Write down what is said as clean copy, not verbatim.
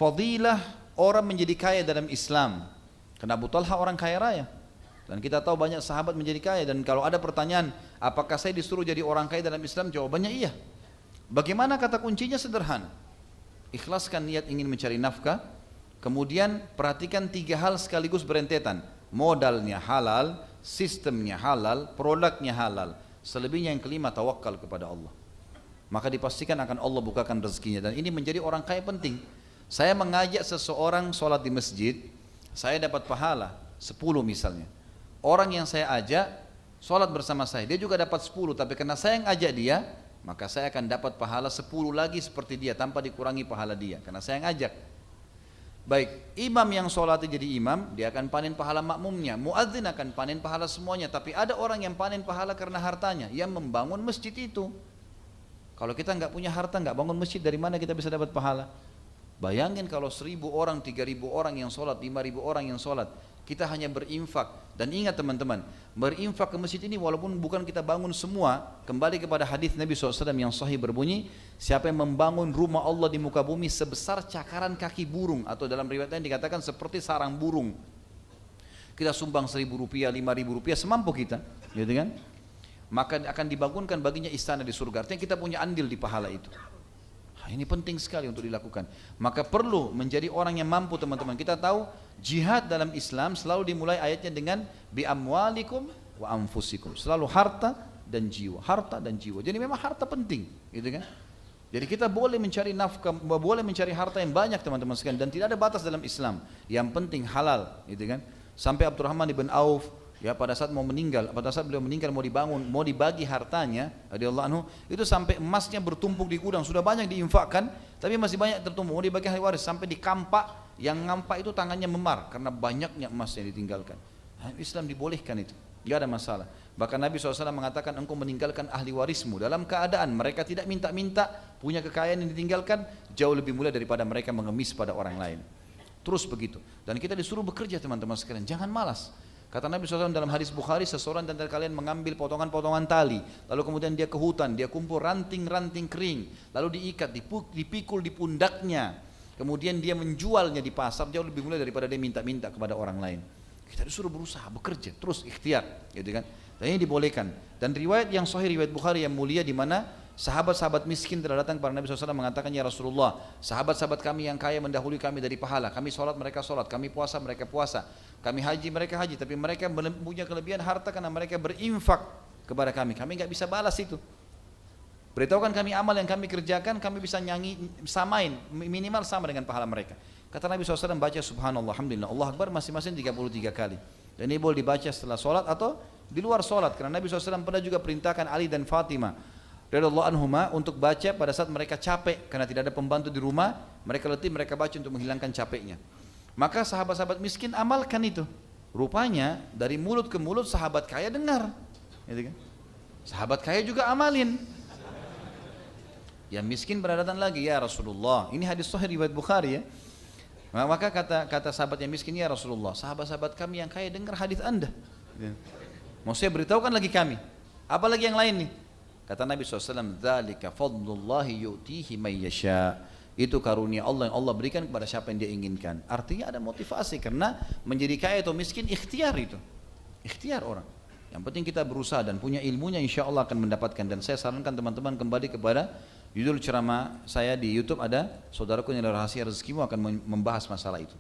fadilah orang menjadi kaya dalam Islam. Karena Abu Talha orang kaya raya. Dan kita tahu banyak sahabat menjadi kaya. Dan kalau ada pertanyaan, apakah saya disuruh jadi orang kaya dalam Islam? Jawabannya iya. Bagaimana? Kata kuncinya sederhana. Ikhlaskan niat ingin mencari nafkah. Kemudian perhatikan 3 hal sekaligus berentetan. Modalnya halal, sistemnya halal, produknya halal. Selebihnya yang kelima, tawakal kepada Allah. Maka dipastikan akan Allah bukakan rezekinya. Dan ini menjadi orang kaya penting. Saya mengajak seseorang sholat di masjid, saya dapat pahala 10 misalnya. Orang yang saya ajak sholat bersama saya, dia juga dapat 10. Tapi karena saya yang ajak dia, maka saya akan dapat pahala 10 lagi seperti dia, tanpa dikurangi pahala dia, karena saya yang ajak. Baik, imam yang sholat jadi imam, dia akan panen pahala makmumnya. Muadzin akan panen pahala semuanya. Tapi ada orang yang panen pahala karena hartanya, yang membangun masjid itu. Kalau kita nggak punya harta, nggak bangun masjid, dari mana kita bisa dapat pahala? Bayangin kalau 1000 orang, 3000 orang yang sholat, 5000 orang yang sholat, kita hanya berinfak. Dan ingat teman-teman, berinfak ke masjid ini walaupun bukan kita bangun semua, kembali kepada hadis Nabi SAW yang sahih berbunyi, siapa yang membangun rumah Allah di muka bumi sebesar cakaran kaki burung, atau dalam riwayat lain dikatakan seperti sarang burung, kita sumbang 1000 rupiah, 5000 rupiah, semampu kita, gitu kan? Maka akan dibangunkan baginya istana di surga. Artinya kita punya andil di pahala itu. Ini penting sekali untuk dilakukan. Maka perlu menjadi orang yang mampu, teman-teman. Kita tahu jihad dalam Islam selalu dimulai ayatnya dengan bi amwalikum wa anfusikum. Selalu harta dan jiwa, harta dan jiwa. Jadi memang harta penting, gitu kan? Jadi kita boleh mencari nafkah, boleh mencari harta yang banyak, teman-teman sekalian, dan tidak ada batas dalam Islam. Yang penting halal, gitu kan? Sampai Abdurrahman ibn Auf, ya, pada saat mau meninggal, pada saat beliau meninggal mau dibangun, mau dibagi hartanya, radhiyallahu anhu, itu sampai emasnya bertumpuk di gudang, sudah banyak diinfakkan, tapi masih banyak tertumpuk, mau dibagi ahli waris, sampai di kampak, yang ngampak itu tangannya memar karena banyaknya emas yang ditinggalkan. Islam dibolehkan itu, tidak ada masalah. Bahkan Nabi SAW mengatakan, engkau meninggalkan ahli warismu dalam keadaan mereka tidak minta-minta, punya kekayaan yang ditinggalkan, jauh lebih mulia daripada mereka mengemis pada orang lain. Terus begitu. Dan kita disuruh bekerja, teman-teman sekalian, jangan malas. Kata Nabi SAW dalam hadis Bukhari, seseorang di antara kalian mengambil potongan-potongan tali, lalu kemudian dia ke hutan, dia kumpul ranting-ranting kering, lalu diikat, dipikul di pundaknya, kemudian dia menjualnya di pasar, jauh lebih mulia daripada dia minta-minta kepada orang lain. Kita disuruh berusaha, bekerja, terus ikhtiar, gitu kan? Dan ini dibolehkan. Dan riwayat yang sahih, riwayat Bukhari yang mulia, di mana sahabat-sahabat miskin telah datang kepada Nabi SAW mengatakan, ya Rasulullah, sahabat-sahabat kami yang kaya mendahului kami dari pahala, kami sholat mereka sholat, kami puasa mereka puasa, kami haji mereka haji, tapi mereka punya kelebihan harta karena mereka berinfak kepada kami nggak bisa balas itu. Beritahukan kami amal yang kami kerjakan, kami bisa nyanyi, samain, minimal sama dengan pahala mereka. Kata Nabi SAW, baca subhanallah, alhamdulillah, Allah Akbar masing-masing 33 kali. Dan ini boleh dibaca setelah sholat atau di luar sholat, karena Nabi SAW pernah juga perintahkan Ali dan Fatimah radhiyallahu anhuma untuk baca pada saat mereka capek, karena tidak ada pembantu di rumah, mereka letih, mereka baca untuk menghilangkan capeknya. Maka sahabat-sahabat miskin amalkan itu. Rupanya dari mulut ke mulut sahabat kaya dengar, gitu kan? Sahabat kaya juga amalin. Yang miskin berdatang lagi, ya Rasulullah. Ini hadis sahih riwayat Bukhari, ya. Maka kata sahabat yang miskin, ya Rasulullah, sahabat-sahabat kami yang kaya dengar hadis Anda. Mau saya beritahukan lagi kami. Apalagi yang lain nih? Kata Nabi SAW, dzalika fadlullahi yu'tihi may yasha. Itu karunia Allah yang Allah berikan kepada siapa yang dia inginkan. Artinya ada motivasi, karena menjadi kaya atau miskin ikhtiar itu. Ikhtiar orang. Yang penting kita berusaha dan punya ilmunya, insya Allah akan mendapatkan. Dan saya sarankan teman-teman kembali kepada judul ceramah saya di YouTube, ada Saudaraku yang Rahasia Rezekimu, akan membahas masalah itu.